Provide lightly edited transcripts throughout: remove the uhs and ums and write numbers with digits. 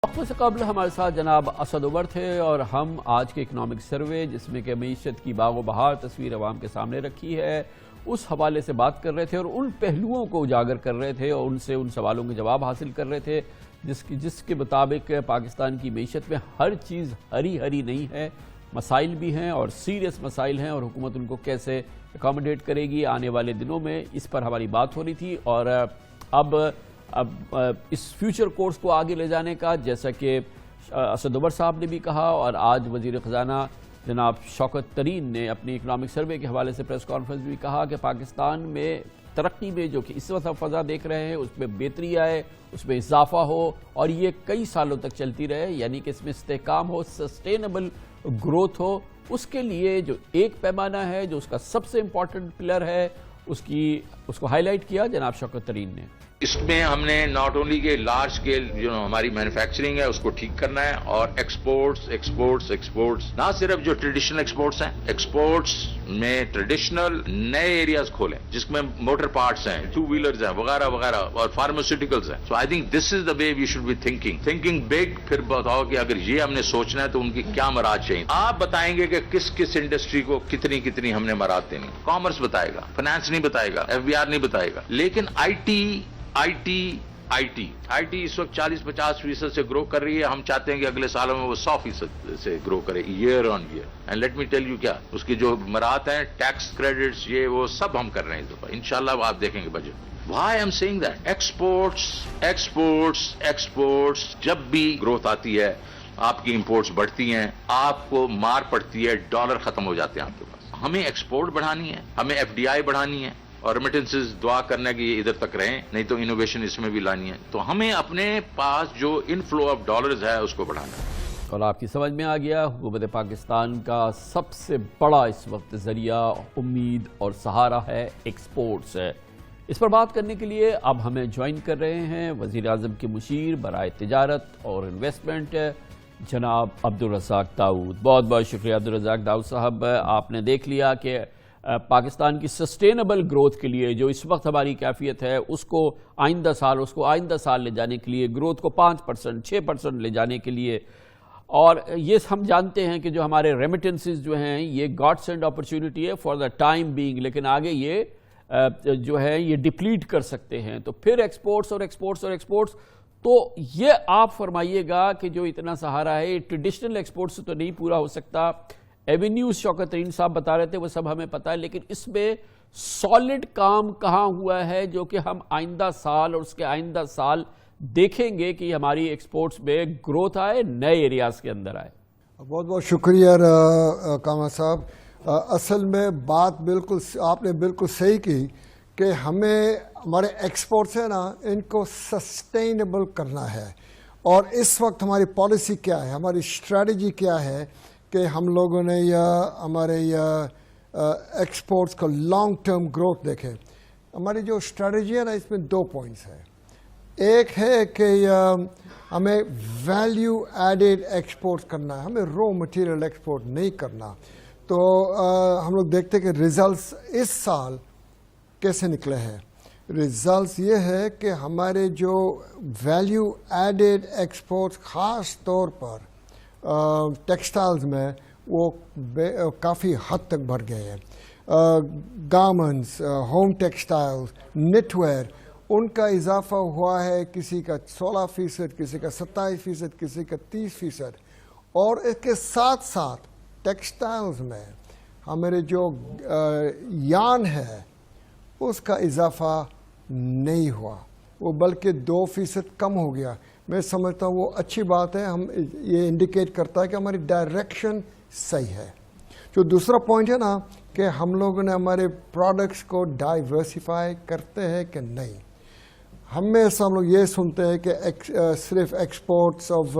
وقت سے قبل ہمارے ساتھ جناب اسد عمر تھے اور ہم آج کے اکنامک سروے جس میں کہ معیشت کی باغ و بہار تصویر عوام کے سامنے رکھی ہے اس حوالے سے بات کر رہے تھے اور ان پہلوؤں کو اجاگر کر رہے تھے اور ان سے ان سوالوں کے جواب حاصل کر رہے تھے جس کے مطابق پاکستان کی معیشت میں ہر چیز ہری ہری نہیں ہے، مسائل بھی ہیں اور سیریس مسائل ہیں اور حکومت ان کو کیسے اکاموڈیٹ کرے گی آنے والے دنوں میں، اس پر ہماری بات ہو رہی تھی۔ اور اب اس فیوچر کورس کو آگے لے جانے کا، جیسا کہ اسد عمر صاحب نے بھی کہا اور آج وزیر خزانہ جناب شوکت ترین نے اپنی اکنامک سروے کے حوالے سے پریس کانفرنس بھی کہا کہ پاکستان میں ترقی میں جو کہ اس وقت ہم فضا دیکھ رہے ہیں اس میں بہتری آئے، اس میں اضافہ ہو اور یہ کئی سالوں تک چلتی رہے، یعنی کہ اس میں استحکام ہو، سسٹینیبل گروتھ ہو۔ اس کے لیے جو ایک پیمانہ ہے، جو اس کا سب سے امپورٹنٹ پلر ہے، اس کو ہائی لائٹ کیا جناب شوکت ترین نے۔ اس میں ہم نے ناٹ اونلی کہ لارج اسکیل جو ہماری مینوفیکچرنگ ہے اس کو ٹھیک کرنا ہے اور ایکسپورٹس نہ صرف جو ٹریڈیشنل ایکسپورٹس ہیں، ایکسپورٹس میں ٹریڈیشنل نئے ایریاز کھولیں جس میں موٹر پارٹس ہیں، ٹو ویلرز ہیں وغیرہ وغیرہ اور فارماسیوٹیکلز ہیں۔ So I think this is the way we should be thinking big. پھر بتاؤ کہ اگر یہ ہم نے سوچنا ہے تو ان کی کیا مراحل چاہیے۔ آپ بتائیں گے کہ کس انڈسٹری کو کتنی ہم نے مراحل دینی، کامرس بتائے گا، فائنانس نہیں بتائے گا، FBR نہیں بتائے گا، لیکن آئی ٹی اس وقت 40-50% سے گرو کر رہی ہے۔ ہم چاہتے ہیں کہ اگلے سالوں میں وہ 100% سے گرو کرے air on air. And let me tell you کیا اس کی جو مراحت ہیں، ٹیکس کریڈٹس، یہ وہ سب ہم کر رہے ہیں اس دفعہ انشاءاللہ، وہ آپ دیکھیں گے budget. Why I'm seeing that exports جب بھی گروتھ آتی ہے آپ کی امپورٹس بڑھتی ہیں، آپ کو مار پڑتی ہے، ڈالر ختم ہو جاتے ہیں آپ کے پاس۔ ہمیں ایکسپورٹ بڑھانی ہے، ہمیں FDI بڑھانی ہے اور ریمیٹنسز دعا کرنا کہ یہ ادھر تک رہیں، نہیں تو انوویشن اس میں بھی لانی ہے۔ تو ہمیں اپنے پاس جو انفلو آف ڈالرز ہے اس کو بڑھانا ہے۔ اور آپ کی سمجھ میں آ گیا، حکومت پاکستان کا سب سے بڑا اس وقت ذریعہ امید اور سہارا ہے ایکسپورٹس ہے۔ اس پر بات کرنے کے لیے اب ہمیں جوائن کر رہے ہیں وزیر اعظم کے مشیر برائے تجارت اور انویسٹمنٹ جناب عبدالرزاق داؤد۔ بہت بہت شکریہ عبدالرزاق داؤد صاحب۔ آپ نے دیکھ لیا کہ پاکستان کی سسٹینیبل گروتھ کے لیے جو اس وقت ہماری کیفیت ہے اس کو آئندہ سال لے جانے کے لیے، گروتھ کو 5%، 6% لے جانے کے لیے، اور یہ ہم جانتے ہیں کہ جو ہمارے ریمیٹنسز جو ہیں یہ گاڈ سینڈ اپرچونٹی ہے فار دا ٹائم بینگ، لیکن آگے یہ جو ہے یہ ڈپلیٹ کر سکتے ہیں۔ تو پھر ایکسپورٹس تو یہ آپ فرمائیے گا کہ جو اتنا سہارا ہے یہ ٹریڈیشنل ایکسپورٹس تو نہیں پورا ہو سکتا۔ ایونیوز شوکت ترین صاحب بتا رہے تھے وہ سب ہمیں پتہ ہے، لیکن اس میں سالڈ کام کہاں ہوا ہے جو کہ ہم آئندہ سال اور اس کے آئندہ سال دیکھیں گے کہ ہماری ایکسپورٹس میں گروتھ آئے، نئے ایریاز کے اندر آئے؟ بہت بہت شکریہ کامران صاحب۔ اصل میں بات بالکل آپ نے بالکل صحیح کی کہ ہمیں ہمارے ایکسپورٹس ہیں نا ان کو سسٹینیبل کرنا ہے، اور اس وقت ہماری پالیسی کیا ہے، ہماری اسٹریٹجی کیا ہے کہ ہم لوگوں نے ہمارے ایکسپورٹس کو لانگ ٹرم گروتھ دیکھے۔ ہماری جو اسٹریٹجی ہے نا اس میں 2 پوائنٹس ہیں۔ ایک ہے کہ ہمیں ویلیو ایڈیڈ ایکسپورٹ کرنا ہے، ہمیں رو مٹیریل ایکسپورٹ نہیں کرنا۔ تو ہم لوگ دیکھتے کہ ریزلٹس اس سال کیسے نکلے ہیں۔ ریزلٹس یہ ہے کہ ہمارے جو ویلیو ایڈیڈ ایکسپورٹ خاص طور پر ٹیکسٹائلز میں وہ کافی حد تک بڑھ گئے ہیں۔ Garments, home textiles, knitwear, ان کا اضافہ ہوا ہے، کسی کا 16%، کسی کا 27%، کسی کا 30%، اور اس کے ساتھ ساتھ ٹیکسٹائلز میں ہمارے جو یارن ہے اس کا اضافہ نہیں ہوا، وہ بلکہ 2% کم ہو گیا۔ میں سمجھتا ہوں وہ اچھی بات ہے، ہم یہ انڈیکیٹ کرتا ہے کہ ہماری ڈائریکشن صحیح ہے۔ جو دوسرا پوائنٹ ہے نا کہ ہم لوگوں نے ہمارے پروڈکٹس کو ڈائیورسیفائی کرتے ہیں کہ نہیں۔ ہمیشہ ہم لوگ یہ سنتے ہیں کہ صرف exports of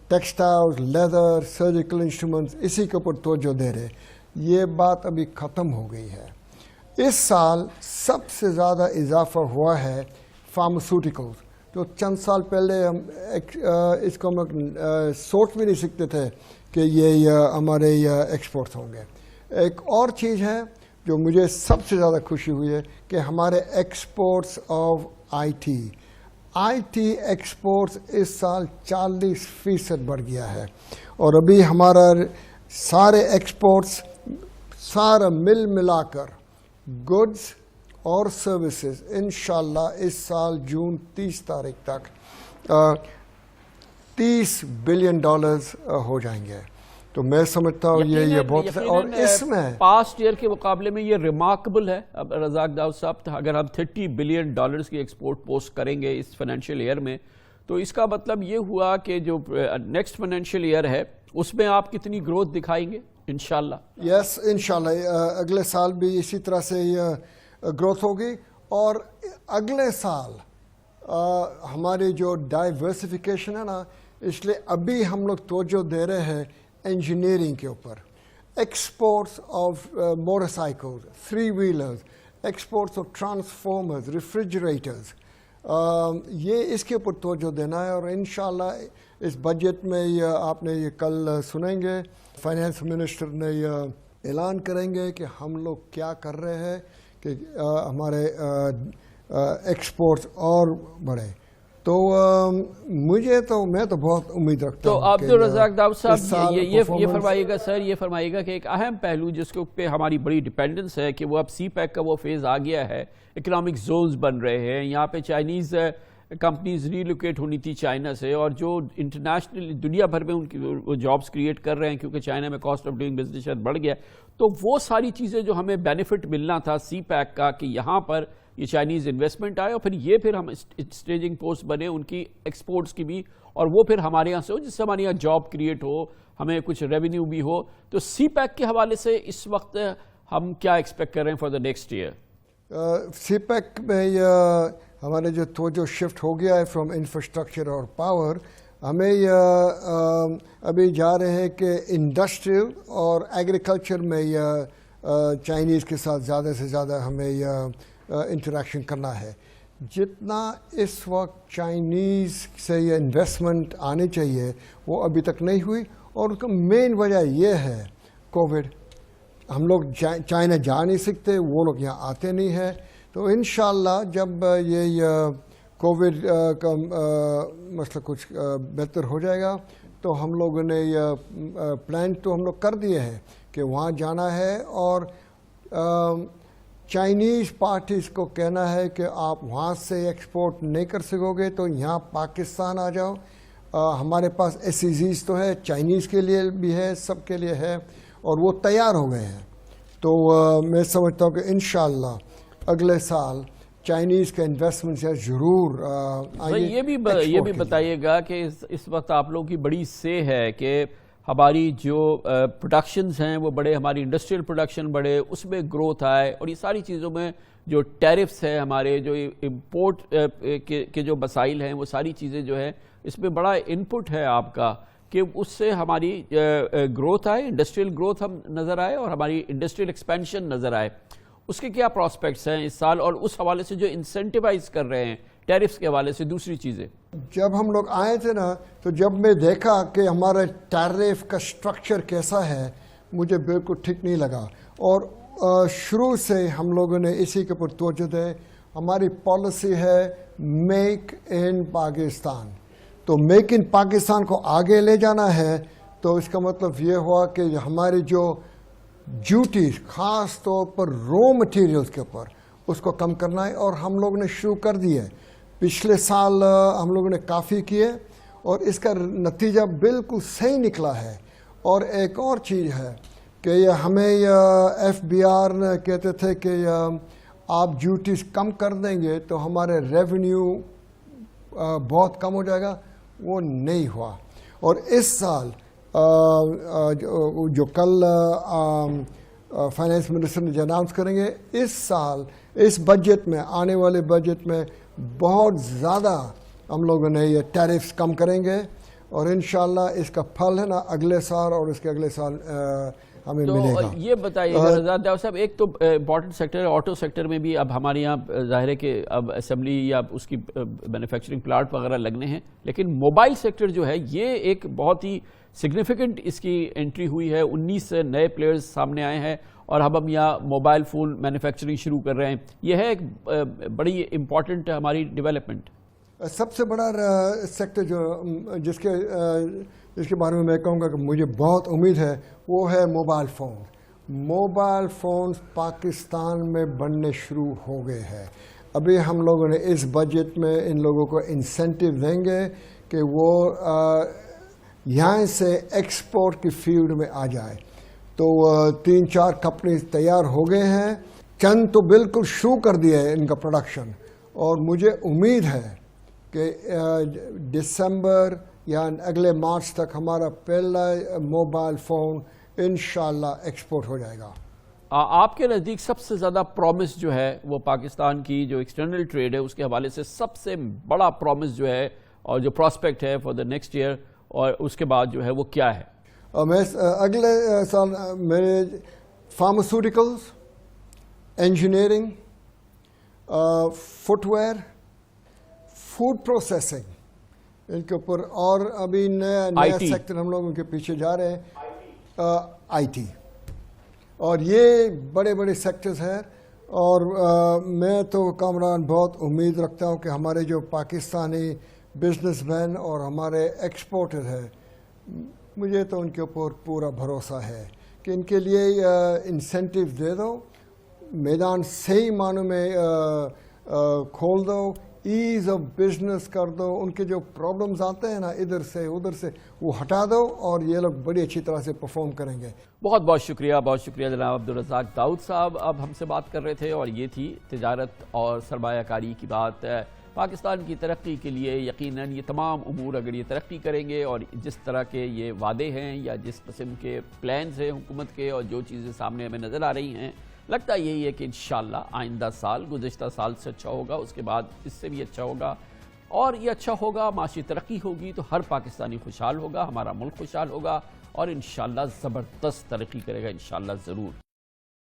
textiles, leather, surgical instruments اسی کے اوپر توجہ دے رہے، یہ بات ابھی ختم ہو گئی ہے۔ اس سال سب سے زیادہ اضافہ ہوا ہے فارماسیوٹیکلز، جو چند سال پہلے ہم اس کو ہم سوچ بھی نہیں سکتے تھے کہ یہ ہمارے ایکسپورٹس ہوں گے۔ ایک اور چیز ہے جو مجھے سب سے زیادہ خوشی ہوئی ہے کہ ہمارے exports of IT IT exports اس سال 40% بڑھ گیا ہے، اور ابھی ہمارا سارے ایکسپورٹس سارا ملا کر گڈز اور سروسز انشاءاللہ اس سال جون 30 تاریخ تک $30 بلین ہو جائیں گے. تو میں سمجھتا ہوں یہ بہت، اور اس میں پاسٹ ایئر کے مقابلے میں یہ ریمارکبل ہے. اب رزاق داؤد صاحب، اگر ہم $30 بلین کی ایکسپورٹ پوسٹ کریں گے اس فائنینشیل ایئر میں، تو اس کا مطلب یہ ہوا کہ جو نیکسٹ فائنینشیل ایئر ہے اس میں آپ کتنی گروتھ دکھائیں گے انشاءاللہ؟ یس انشاءاللہ اگلے سال بھی اسی طرح سے گروتھ ہوگی. اور اگلے سال ہماری جو ڈائیورسفیکیشن ہے نا، اس لیے ابھی ہم لوگ توجہ دے رہے ہیں انجینئرنگ کے اوپر. Exports of motor cycles, 3 wheelers, exports of transformers, refrigerators, یہ اس کے اوپر توجہ دینا ہے. اور انشاءاللہ اس بجٹ میں آپ نے یہ کل سنیں گے، فائنانس منسٹر نے یہ اعلان کریں گے کہ ہم لوگ کیا کر رہے ہیں کہ ہمارے ایکسپورٹس اور بڑھے. تو میں تو بہت امید رکھتا ہوں. تو عبدالرزاق داؤد صاحب یہ فرمائیے گا سر، یہ فرمائیے گا کہ ایک اہم پہلو جس پہ ہماری بڑی ڈیپینڈنس ہے کہ وہ اب سی پیک کا وہ فیز آ گیا ہے، اکنامک زونز بن رہے ہیں، یہاں پہ چائنیز کمپنیز ریلوکیٹ ہونی تھی چائنا سے، اور جو انٹرنیشنل دنیا بھر میں ان کی وہ جابز کریٹ کر رہے ہیں کیونکہ چائنا میں کاسٹ آف ڈوئنگ بزنس بڑھ گیا. تو وہ ساری چیزیں جو ہمیں بینیفٹ ملنا تھا سی پیک کا کہ یہاں پر یہ چائنیز انویسٹمنٹ آئے، اور پھر ہم اسٹیجنگ پوسٹ بنے ان کی ایکسپورٹس کی بھی، اور وہ پھر ہمارے یہاں سے ہو جس سے ہمارے یہاں جاب کریٹ ہو، ہمیں کچھ ریونیو بھی ہو. تو سی پیک کے حوالے سے اس وقت ہم کیا ایکسپیکٹ کر رہے ہیں for the next year? CPEC میں ہمارے جو توجہ شفٹ ہو گیا ہے فرام انفراسٹرکچر اور پاور، ہمیں ابھی جا رہے ہیں کہ انڈسٹریل اور ایگریکلچر میں چائنیز کے ساتھ زیادہ سے زیادہ ہمیں انٹریکشن کرنا ہے. جتنا اس وقت چائنیز سے یہ انویسٹمنٹ آنی چاہیے وہ ابھی تک نہیں ہوئی، اور اس کا مین وجہ یہ ہے کووڈ. ہم لوگ چائنا جا نہیں سکتے، وہ لوگ یہاں آتے نہیں ہیں. تو انشاءاللہ جب یہ کووڈ کا مسئلہ کچھ بہتر ہو جائے گا تو ہم لوگوں نے یہ پلان تو ہم لوگ کر دیے ہیں کہ وہاں جانا ہے، اور چائنیز پارٹیز کو کہنا ہے کہ آپ وہاں سے ایکسپورٹ نہیں کر سکو گے تو یہاں پاکستان آ جاؤ. ہمارے پاس SEZs تو ہے، چائنیز کے لیے بھی ہے، سب کے لیے ہے، اور وہ تیار ہو گئے ہیں. تو میں سمجھتا ہوں کہ انشاءاللہ اگلے سال چائنیز کا انویسٹمنٹ سے ضرور یہ بھی بتائیے گا کہ اس وقت آپ لوگوں کی بڑی سے ہے کہ ہماری جو پروڈکشنز ہیں وہ بڑے، ہماری انڈسٹریل پروڈکشن بڑھے، اس میں گروتھ آئے، اور یہ ساری چیزوں میں جو ٹیرفز ہیں ہمارے، جو امپورٹ کے جو مسائل ہیں، وہ ساری چیزیں جو ہیں اس میں بڑا انپٹ ہے آپ کا کہ اس سے ہماری گروتھ آئے، انڈسٹریل گروتھ ہم نظر آئے، اور ہماری انڈسٹریل ایکسپینشن نظر آئے. اس کے کیا پراسپیکٹس ہیں اس سال، اور اس حوالے سے جو انسینٹیوائز کر رہے ہیں ٹیرفز کے حوالے سے دوسری چیزیں؟ جب ہم لوگ آئے تھے نا، تو جب میں دیکھا کہ ہمارا ٹیرف کا سٹرکچر کیسا ہے، مجھے بالکل ٹھیک نہیں لگا. اور شروع سے ہم لوگوں نے اسی کے اوپر توجہ دے. ہماری پالیسی ہے میک ان پاکستان. تو میک ان پاکستان کو آگے لے جانا ہے، تو اس کا مطلب یہ ہوا کہ ہماری جو ڈیوٹیز خاص طور پر رو مٹیریلز کے اوپر اس کو کم کرنا ہے، اور ہم لوگ نے شروع کر دی ہے. پچھلے سال ہم لوگوں نے کافی کیے، اور اس کا نتیجہ بالکل صحیح نکلا ہے. اور ایک اور چیز ہے کہ ہمیں FBR کہتے تھے کہ آپ ڈیوٹیز کم کر دیں گے تو ہمارے ریونیو بہت کم ہو جائے گا. وہ نہیں ہوا. اور اس سال جو کل فائنانس منسٹر نے جو اناؤنس کریں گے، اس سال اس بجٹ میں، آنے والے بجٹ میں بہت زیادہ ہم لوگوں نے یہ ٹیرفز کم کریں گے، اور انشاءاللہ اس کا پھل ہے نا اگلے سال اور اس کے اگلے سال ہمیں ملے گا. یہ بتائیے گا رضا داؤد صاحب، ایک تو امپورٹنٹ سیکٹر ہے آٹو سیکٹر میں بھی اب ہمارے یہاں ظاہر ہے کہ اب اسمبلی یا اس کی مینوفیکچرنگ پلانٹ وغیرہ لگنے ہیں، لیکن موبائل سیکٹر جو ہے یہ ایک بہت ہی سگنیفیکنٹ اس کی انٹری ہوئی ہے. 19 نئے پلیئرز سامنے آئے ہیں، اور اب ہم یہاں موبائل فون مینوفیکچرنگ شروع کر رہے ہیں. یہ ہے ایک بڑی امپورٹنٹ ہماری ڈیولپمنٹ. سب سے بڑا سیکٹر جو جس کے بارے میں کہوں گا کہ مجھے بہت امید ہے وہ ہے mobile phone. Mobile phones Pakistan میں بننے شروع ہو گئے ہیں. ابھی ہم لوگوں نے اس بجٹ میں ان لوگوں کو انسینٹیو دیں گے کہ وہ یہاں سے ایکسپورٹ کی فیلڈ میں آ جائے. تو 3-4 کمپنیز تیار ہو گئے ہیں. چند تو بالکل شروع کر دیا ہے ان کا پروڈکشن, اور مجھے امید ہے کہ دسمبر یا اگلے مارچ تک ہمارا پہلا موبائل فون انشاءاللہ ایکسپورٹ ہو جائے گا. آپ کے نزدیک سب سے زیادہ پرومس جو ہے وہ پاکستان کی جو ایکسٹرنل ٹریڈ ہے اس کے حوالے سے سب سے بڑا پرومس جو ہے اور جو پراسپیکٹ ہے فار دا نیکسٹ ایئر اور اس کے بعد جو ہے وہ کیا ہے؟ میں اگلے سال میرے pharmaceuticals, engineering, footwear, food processing, ان کے اوپر, اور ابھی نیا سیکٹر ہم لوگ ان کے پیچھے جا رہے ہیں, آئی ٹی, اور یہ بڑے بڑے سیکٹرز ہیں. اور میں تو کامران بہت امید رکھتا ہوں کہ ہمارے جو پاکستانی بزنس مین اور ہمارے ایکسپورٹر ہیں, مجھے تو ان کے اوپر پورا بھروسہ ہے کہ ان کے لیے انسینٹیو دے دو, میدان صحیح معنوں میں کھول دو, ایز آف بزنس کر دو, ان کے جو پرابلمز آتے ہیں نا ادھر سے ادھر سے وہ ہٹا دو, اور یہ لوگ بڑی اچھی طرح سے پرفارم کریں گے. بہت بہت شکریہ جناب عبدالرزاق داؤد صاحب. اب ہم سے بات کر رہے تھے اور یہ تھی تجارت اور سرمایہ کاری کی بات. پاکستان کی ترقی کے لیے یقیناً یہ تمام امور اگر یہ ترقی کریں گے اور جس طرح کے یہ وعدے ہیں یا جس قسم کے پلانز ہیں حکومت کے اور جو چیزیں سامنے ہمیں نظر آ رہی ہیں, لگتا یہی ہے کہ انشاءاللہ آئندہ سال گزشتہ سال سے اچھا ہوگا, اس کے بعد اس سے بھی اچھا ہوگا, اور یہ اچھا ہوگا, معاشی ترقی ہوگی تو ہر پاکستانی خوشحال ہوگا, ہمارا ملک خوشحال ہوگا اور انشاءاللہ زبردست ترقی کرے گا انشاءاللہ ضرور.